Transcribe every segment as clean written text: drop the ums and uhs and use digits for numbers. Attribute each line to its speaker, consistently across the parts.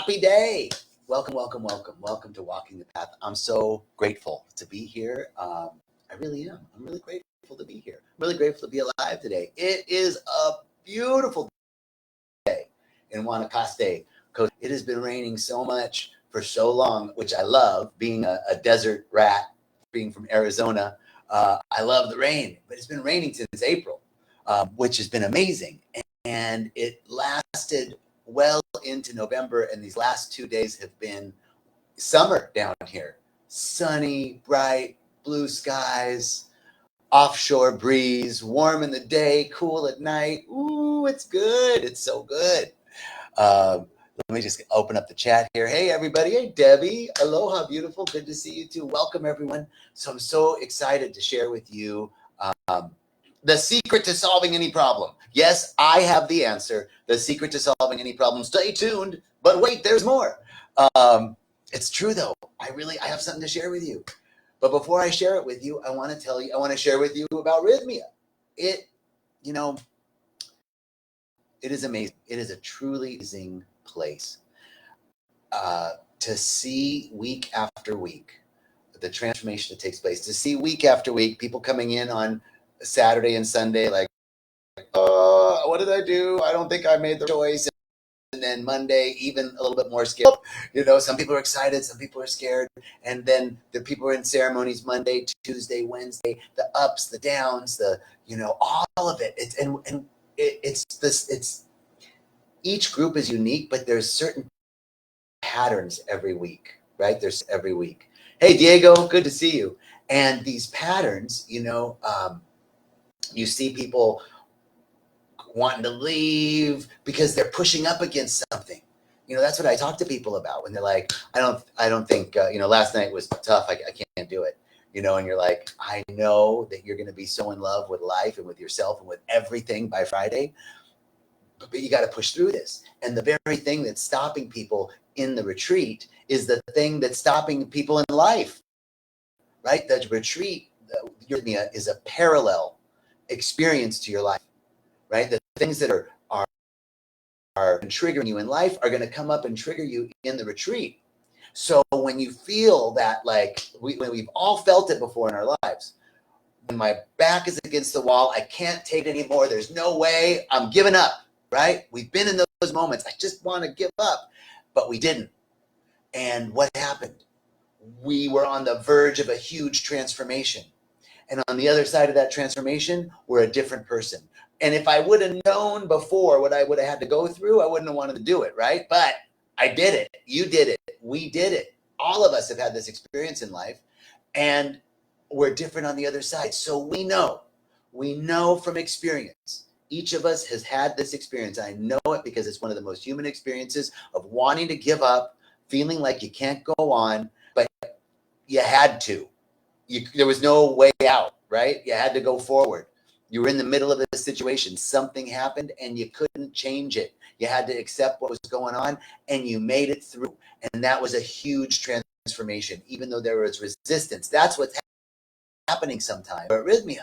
Speaker 1: happy day. Welcome, welcome, welcome. Welcome to Walking the Path. I'm so grateful to be here. I really am. I'm really grateful to be here. I'm really grateful to be alive today. It is a beautiful day in Guanacaste. It has been raining so much for so long, which I love, being a desert rat, being from Arizona. I love the rain, but it's been raining since April, which has been amazing. And it lasted well into November, and these last 2 days have been summer down here. Sunny, bright, blue skies, offshore breeze, warm in the day, cool at night. Ooh, it's good. It's so good. Let me just open up the chat here. Hey, everybody. Hey, Debbie. Aloha, beautiful. Good to see you too. Welcome, everyone. So I'm so excited to share with you the secret to solving any problem. Yes, I have the answer. The secret to solving any problem. Stay tuned. But wait, there's more. It's true, though. I have something to share with you. But before I share it with you, I want to share with you about Rhythmia. It is amazing. It is a truly amazing place to see week after week the transformation that takes place. To see week after week people coming in on Saturday and Sunday like, oh, what did I do? I don't think I made the choice. And then Monday, even a little bit more scared. Some people are excited, some people are scared. And then the people are in ceremonies Monday, Tuesday, Wednesday, the ups, the downs, all of it. It's each group is unique, but there's certain patterns every week, right? There's every week. Hey, Diego, good to see you. And these patterns, you see people wanting to leave because they're pushing up against something. That's what I talk to people about when they're like, I don't think, last night was tough. I can't do it. And you're like, I know that you're going to be so in love with life and with yourself and with everything by Friday, but you got to push through this. And the very thing that's stopping people in the retreat is the thing that's stopping people in life, right? The retreat, is a parallel experience to your life, right? The things that are triggering you in life are going to come up and trigger you in the retreat. So when you feel that, like we've all felt it before in our lives, when my back is against the wall, I can't take it anymore. There's no way, I'm giving up, right? We've been in those moments. I just want to give up, but we didn't. And what happened? We were on the verge of a huge transformation. And on the other side of that transformation, we're a different person. And if I would have known before what I would have had to go through, I wouldn't have wanted to do it, right? But I did it. You did it. We did it. All of us have had this experience in life, and we're different on the other side. So we know from experience. Each of us has had this experience. I know it because it's one of the most human experiences of wanting to give up, feeling like you can't go on, but you had to. There was no way out, right? You had to go forward. You were in the middle of a situation. Something happened and you couldn't change it. You had to accept what was going on and you made it through. And that was a huge transformation, even though there was resistance. That's what's happening sometimes at Rhythmia.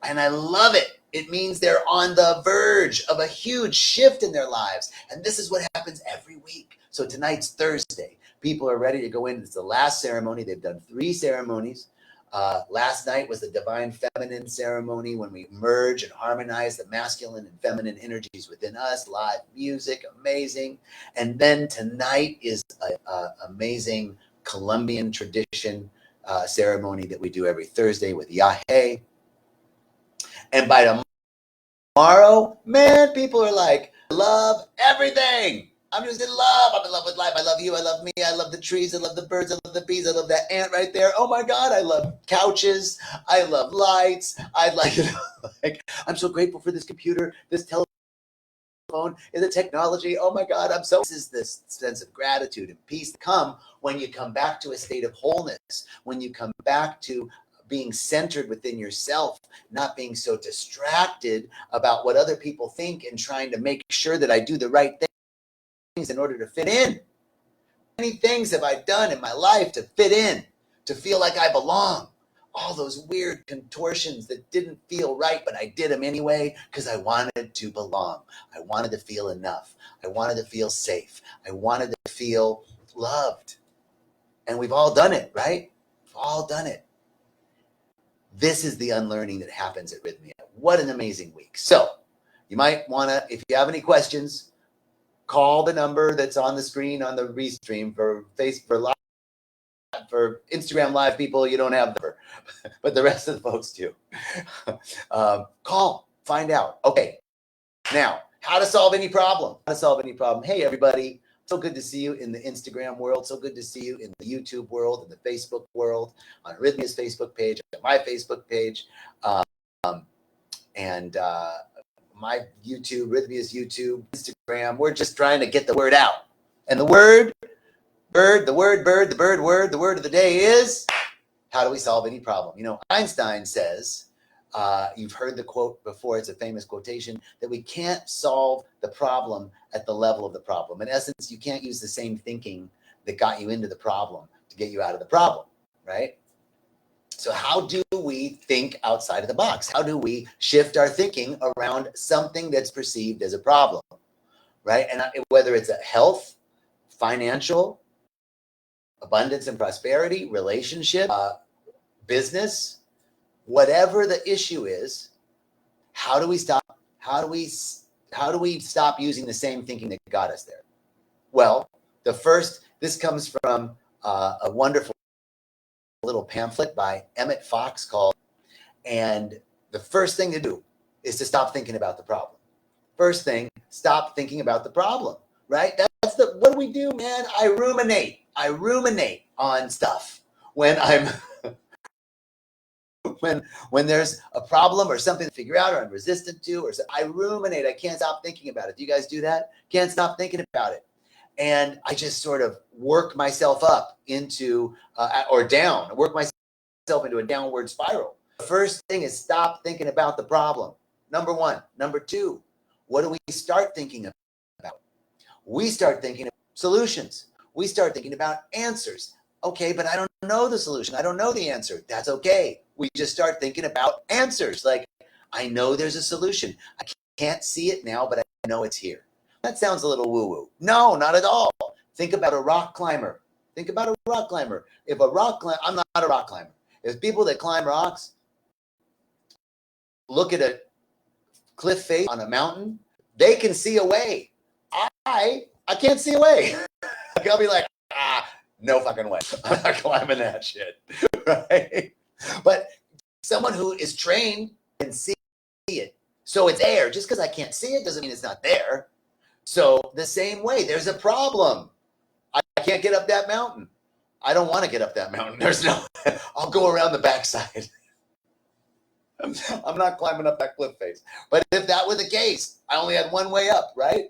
Speaker 1: And I love it. It means they're on the verge of a huge shift in their lives. And this is what happens every week. So tonight's Thursday. People are ready to go in. It's the last ceremony. They've done 3 ceremonies. Last night was the Divine Feminine ceremony when we merge and harmonize the masculine and feminine energies within us. Live music, amazing. And then tonight is an amazing Colombian tradition ceremony that we do every Thursday with Yahe. And by tomorrow, man, people are like, love everything. I'm just in love. I'm in love with life. I love you. I love me. I love the trees. I love the birds. I love the bees. I love that ant right there. Oh my God. I love couches. I love lights. I'm so grateful for this computer, this telephone, and the technology. Oh my God. This is this sense of gratitude and peace come when you come back to a state of wholeness, when you come back to being centered within yourself, not being so distracted about what other people think and trying to make sure that I do the right thing in order to fit in. Many things have I done in my life to fit in, to feel like I belong. all those weird contortions that didn't feel right, but I did them anyway because I wanted to belong. I wanted to feel enough. I wanted to feel safe. I wanted to feel loved. And we've all done it, right? We've all done it. This is the unlearning that happens at Rhythmia. What an amazing week. So you might want to, if you have any questions, call the number that's on the screen on the restream for for Instagram Live people. You don't have the number, but the rest of the folks do. Call, find out. Okay, now how to solve any problem. How to solve any problem. Hey, everybody. So good to see you in the Instagram world. So good to see you in the YouTube world, in the Facebook world, on Rhythmia's Facebook page, on my Facebook page, and my YouTube, Rhythmia's YouTube, Instagram. We're just trying to get the word out. And the word of the day is, how do we solve any problem? You know, Einstein says, you've heard the quote before, it's a famous quotation, that we can't solve the problem at the level of the problem. In essence, you can't use the same thinking that got you into the problem to get you out of the problem, right? So how do we think outside of the box? How do we shift our thinking around something that's perceived as a problem, right? And whether it's a health, financial, abundance and prosperity, relationship, business, whatever the issue is, how do we stop using the same thinking that got us there? Well, this comes from a wonderful little pamphlet by Emmett Fox called, and the first thing to do is to stop thinking about the problem. First thing, stop thinking about the problem, right? What do we do, man? I ruminate on stuff when I'm when there's a problem or something to figure out or I'm resistant to, or I ruminate. I can't stop thinking about it. Do you guys do that? Can't stop thinking about it. And I just sort of work myself up into work myself into a downward spiral. The first thing is stop thinking about the problem. Number one. Number two, what do we start thinking about? We start thinking of solutions. We start thinking about answers. Okay, but I don't know the solution. I don't know the answer. That's okay. We just start thinking about answers. Like, I know there's a solution. I can't see it now, but I know it's here. That sounds a little woo-woo. No, not at all. Think about a rock climber. If I'm not a rock climber. If people that climb rocks look at a cliff face on a mountain, they can see a way. I can't see a way. I'll be like, no fucking way. I'm not climbing that shit, right? But someone who is trained can see it. So it's there. Just because I can't see it doesn't mean it's not there. So the same way, there's a problem. I can't get up that mountain. I don't want to get up that mountain. I'll go around the backside. I'm not climbing up that cliff face. But if that were the case, I only had one way up, right?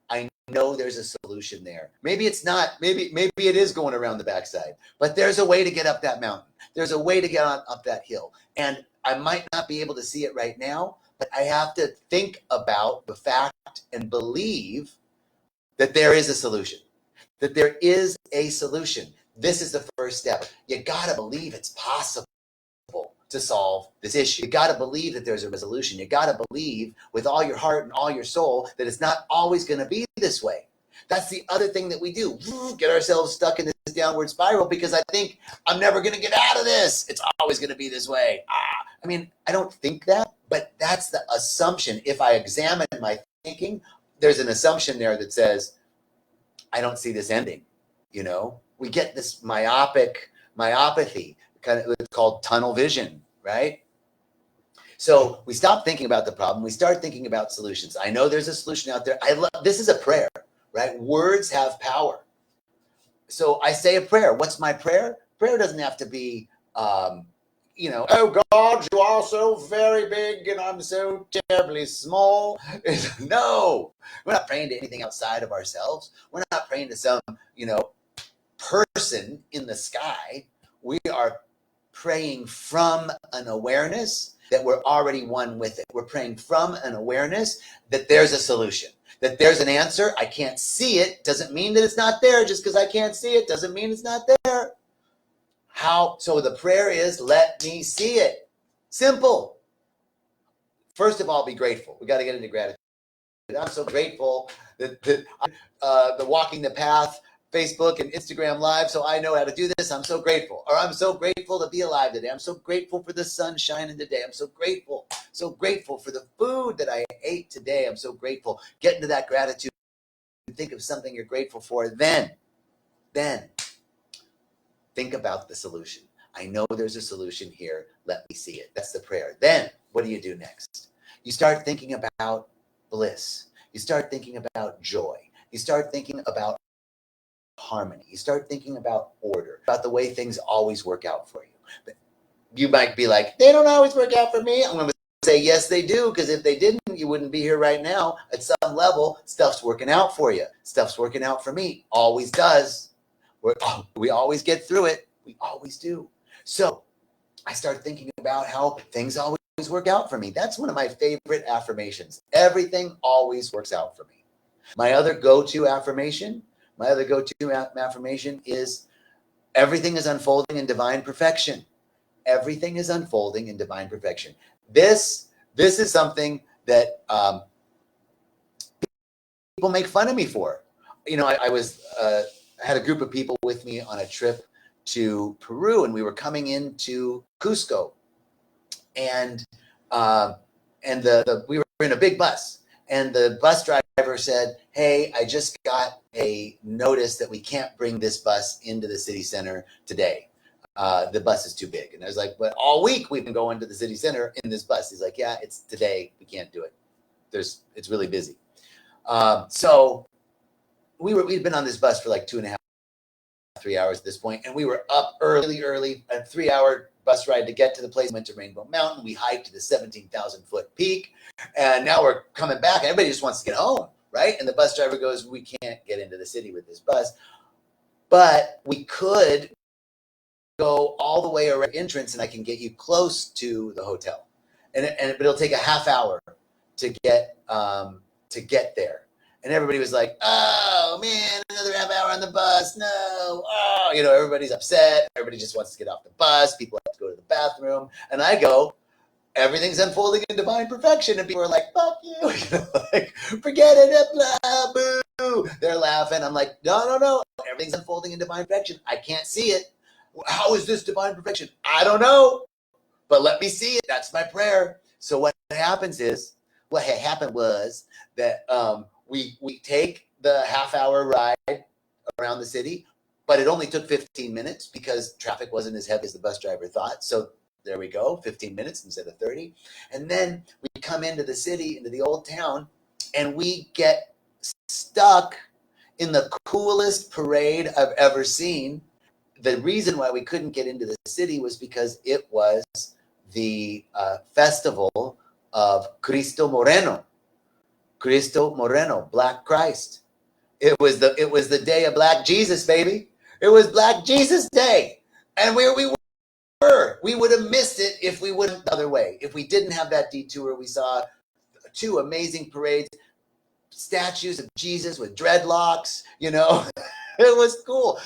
Speaker 1: I know there's a solution there. Maybe it's not. Maybe it is going around the backside. But there's a way to get up that mountain. There's a way to get up that hill. And I might not be able to see it right now, but I have to think about the fact and believe that there is a solution. That there is a solution. This is the first step. You got to believe it's possible to solve this issue. You got to believe that there's a resolution. You got to believe with all your heart and all your soul that it's not always going to be this way. That's the other thing that we do. Get ourselves stuck in this downward spiral because I think I'm never going to get out of this. It's always going to be this way. I mean, I don't think that, but that's the assumption. If I examine my thinking, there's an assumption there that says, I don't see this ending. You know, we get this myopathy, kind of, it's called tunnel vision, right? So we stop thinking about the problem. We start thinking about solutions. I know there's a solution out there. This is a prayer, right? Words have power. So I say a prayer. What's my prayer? Prayer doesn't have to be, oh God, you are so very big and I'm so terribly small. No, we're not praying to anything outside of ourselves. We're not praying to some, person in the sky. We are praying from an awareness that we're already one with it. We're praying from an awareness that there's a solution, that there's an answer. I can't see it. Doesn't mean that it's not there. Just because I can't see it doesn't mean it's not there. So the prayer is, let me see it. Simple. First of all, be grateful. We got to get into gratitude. I'm so grateful that the Walking the Path Facebook and Instagram Live, so I know how to do this. I'm so grateful. Or I'm so grateful to be alive today. I'm so grateful for the sun shining today. I'm so grateful for the food that I ate today. I'm so grateful. Get into that gratitude. Think of something you're grateful for. Then think about the solution. I know there's a solution here. Let me see it. That's the prayer. Then what do you do next? You start thinking about bliss. You start thinking about joy. You start thinking about harmony. You start thinking about order, about the way things always work out for you. But you might be like, they don't always work out for me. I'm going to say, yes, they do, because if they didn't, you wouldn't be here right now. At some level, stuff's working out for you. Stuff's working out for me. Always does. We always get through it. We always do. So I start thinking about how things always work out for me. That's one of my favorite affirmations. Everything always works out for me. My other go-to affirmation is everything is unfolding in divine perfection. Everything is unfolding in divine perfection. This is something that people make fun of me for. You know, I had a group of people with me on a trip to Peru, and we were coming into Cusco, and we were in a big bus, and the bus driver said, "Hey, I just got a notice that we can't bring this bus into the city center today. The bus is too big." And I was like, "But all week we've been going to the city center in this bus." He's like, "Yeah, it's today. We can't do it. It's really busy." So we'd been on this bus for like 2.5, 3 hours at this point, and we were up early, a 3-hour bus ride to get to the place. Went to Rainbow Mountain. We hiked to the 17,000 foot peak, and now we're coming back. And everybody just wants to get home, right? And the bus driver goes, "We can't get into the city with this bus, but we could go all the way around the entrance, and I can get you close to the hotel, but it'll take a half hour to get there." And everybody was like, "Oh man, another half hour on the bus. No." Oh, everybody's upset. Everybody just wants to get off the bus. People have to go to the bathroom. And I go, "Everything's unfolding in divine perfection." And people are like, "Fuck you." Like, "Forget it, blah, boo." They're laughing. I'm like, no. Everything's unfolding in divine perfection. I can't see it. How is this divine perfection? I don't know, but let me see it. That's my prayer. So what happened was that we take the half-hour ride around the city, but it only took 15 minutes because traffic wasn't as heavy as the bus driver thought. So there we go, 15 minutes instead of 30. And then we come into the city, into the old town, and we get stuck in the coolest parade I've ever seen. The reason why we couldn't get into the city was because it was the festival of Cristo Moreno, Black Christ. It was the day of Black Jesus, baby. It was Black Jesus Day, and where we would have missed it if we wouldn't the other way. If we didn't have that detour, we saw 2 amazing parades, statues of Jesus with dreadlocks. It was cool.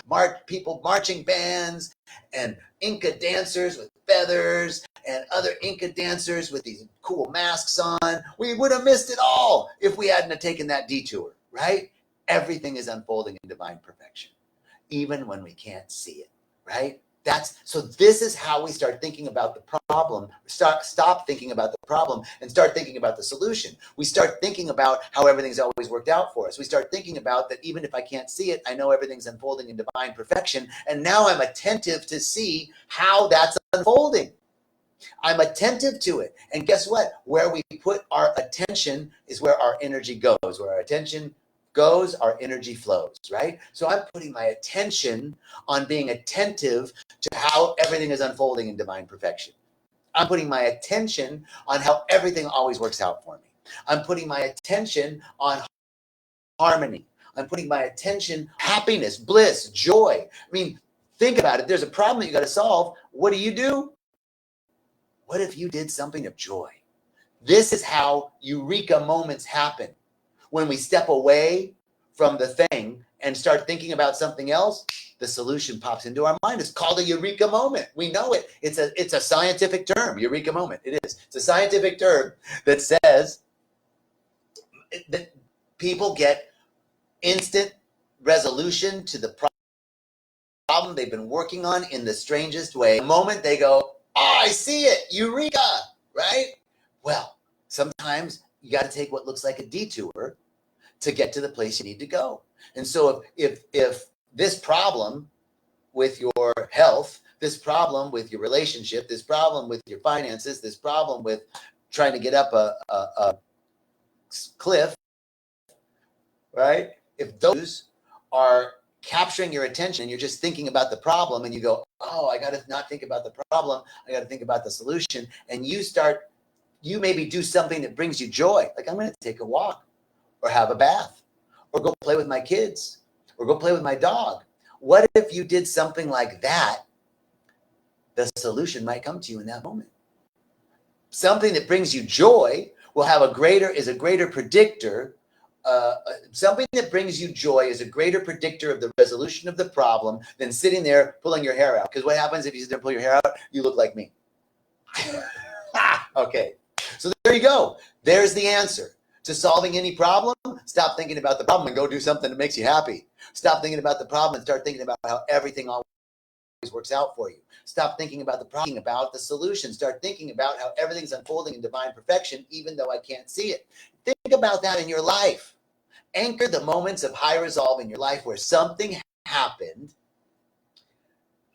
Speaker 1: People, marching bands, and Inca dancers with feathers, and other Inca dancers with these cool masks on. We would have missed it all if we hadn't have taken that detour, right? Everything is unfolding in divine perfection, even when we can't see it, right? So this is how we start thinking about the problem. Stop thinking about the problem and start thinking about the solution. We start thinking about how everything's always worked out for us. We start thinking about that even if I can't see it, I know everything's unfolding in divine perfection. And now I'm attentive to see how that's unfolding. I'm attentive to it. And guess what? Where we put our attention is where our energy goes. Where our attention goes, our energy flows, right? So I'm putting my attention on being attentive to how everything is unfolding in divine perfection. I'm putting my attention on how everything always works out for me. I'm putting my attention on harmony. I'm putting my attention, happiness, bliss, joy. I mean, think about it. There's a problem that you got to solve. What do? What if you did something of joy? This is how eureka moments happen. When we step away from the thing and start thinking about something else, the solution pops into our mind. It's called a eureka moment. We know it. It's a scientific term, eureka moment. It is. It's a scientific term that says that people get instant resolution to the problem they've been working on in the strangest way. The moment they go, oh, I see it, eureka, right? Well, sometimes you got to take what looks like a detour to get to the place you need to go. And so if this problem with your health, this problem with your relationship, this problem with your finances, this problem with trying to get up a cliff, right? If those are capturing your attention and you're just thinking about the problem and you go, oh, I got to not think about the problem. I got to think about the solution. And you maybe do something that brings you joy. Like I'm going to take a walk or have a bath or go play with my kids or go play with my dog. What if you did something like that? The solution might come to you in that moment. Something that brings you joy is a greater predictor. Something that brings you joy is a greater predictor of the resolution of the problem than sitting there pulling your hair out. Because what happens if you sit there and pull your hair out? You look like me. Okay. So there you go. There's the answer to solving any problem. Stop thinking about the problem and go do something that makes you happy. Stop thinking about the problem and start thinking about how everything always works out for you. Stop thinking about the problem, about the solution. Start thinking about how everything's unfolding in divine perfection, even though I can't see it. Think about that in your life. Anchor the moments of high resolve in your life where something happened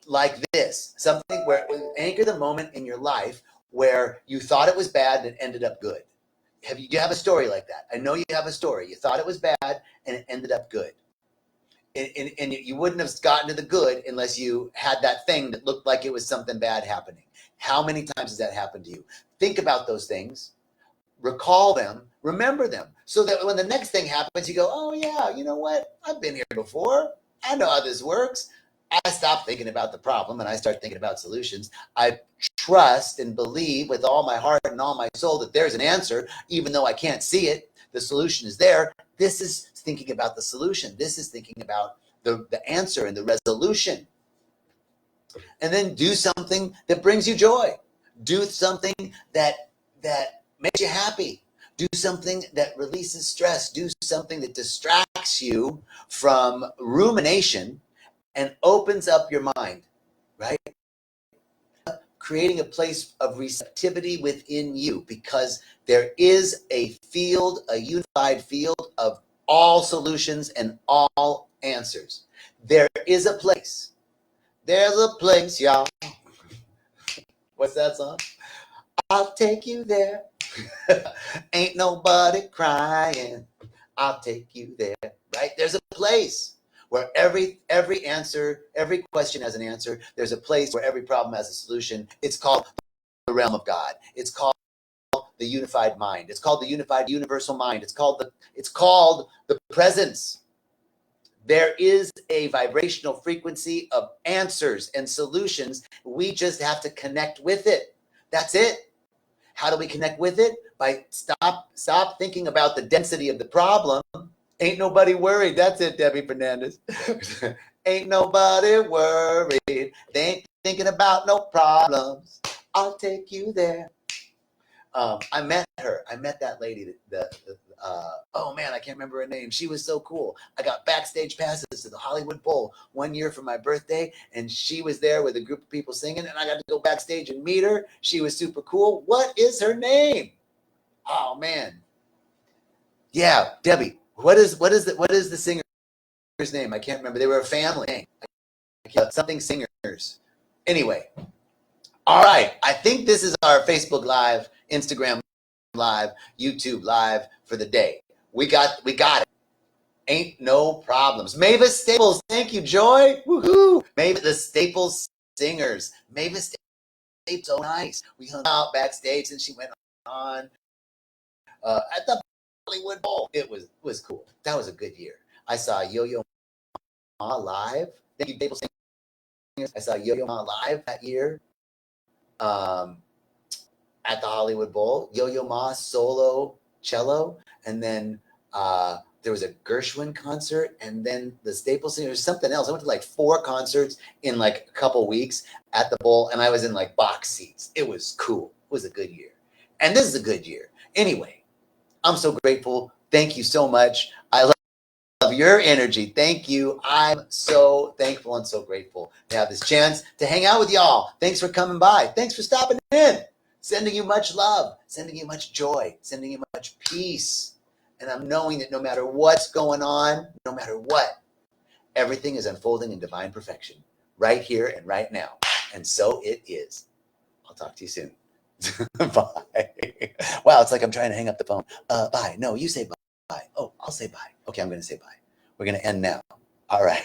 Speaker 1: like this. Anchor the moment in your life where you thought it was bad and it ended up good. Do you have a story like that? I know you have a story. You thought it was bad and it ended up good. And you wouldn't have gotten to the good unless you had that thing that looked like it was something bad happening. How many times has that happened to you? Think about those things. Recall them. Remember them. So that when the next thing happens, you go, oh, yeah, you know what? I've been here before. I know how this works. I stop thinking about the problem and I start thinking about solutions. I trust and believe with all my heart and all my soul that there's an answer, even though I can't see it. The solution is there. This is thinking about the solution. This is thinking about the answer and the resolution. And then do something that brings you joy. Do something that makes you happy. Do something that releases stress. Do something that distracts you from rumination and opens up your mind, right? Creating a place of receptivity within you, because there is a unified field of all solutions and all answers. There is a place. There's a place, y'all. What's that song? I'll take you there. Ain't nobody crying. I'll take you there, right? There's a place where every answer, every question has an answer. There's a place where every problem has a solution. It's called the realm of God. It's called the unified mind. It's called the unified universal mind. It's called the presence. There is a vibrational frequency of answers and solutions. We just have to connect with it. That's it. How do we connect with it? By stop thinking about the density of the problem. Ain't nobody worried. That's it, Debbie Fernandez. Ain't nobody worried. They ain't thinking about no problems. I'll take you there. I met her. I met that lady. Oh man, I can't remember her name. She was so cool. I got backstage passes to the Hollywood Bowl one year for my birthday, and she was there with a group of people singing, and I got to go backstage and meet her. She was super cool. What is her name? Oh man. Yeah, Debbie. What is the singer's name? I can't remember. They were a family. Something singers. Anyway. All right. I think this is our Facebook Live, Instagram Live, YouTube Live for the day. We got it. Ain't no problems. Mavis Staples. Thank you, Joy. Woohoo. Mavis the Staples Singers. Mavis Staples. So nice. We hung out backstage and she went on at the Hollywood Bowl. It was cool. That was a good year. I saw Yo-Yo Ma live. Thank you, Staples Singers. I saw Yo-Yo Ma live that year. At the Hollywood Bowl, Yo-Yo Ma solo cello, and then there was a Gershwin concert, and then the Staples Center, there's something else. I went to like 4 concerts in like a couple weeks at the Bowl, and I was in like box seats. It was cool. It was a good year. And this is a good year. Anyway, I'm so grateful. Thank you so much. I love your energy. Thank you. I'm so thankful and so grateful to have this chance to hang out with y'all. Thanks for coming by. Thanks for stopping in. Sending you much love, sending you much joy, sending you much peace. And I'm knowing that no matter what's going on, no matter what, everything is unfolding in divine perfection right here and right now. And so it is. I'll talk to you soon. Bye. Wow, it's like I'm trying to hang up the phone. Bye. No, you say bye. Oh, I'll say bye. Okay, I'm going to say bye. We're going to end now. All right.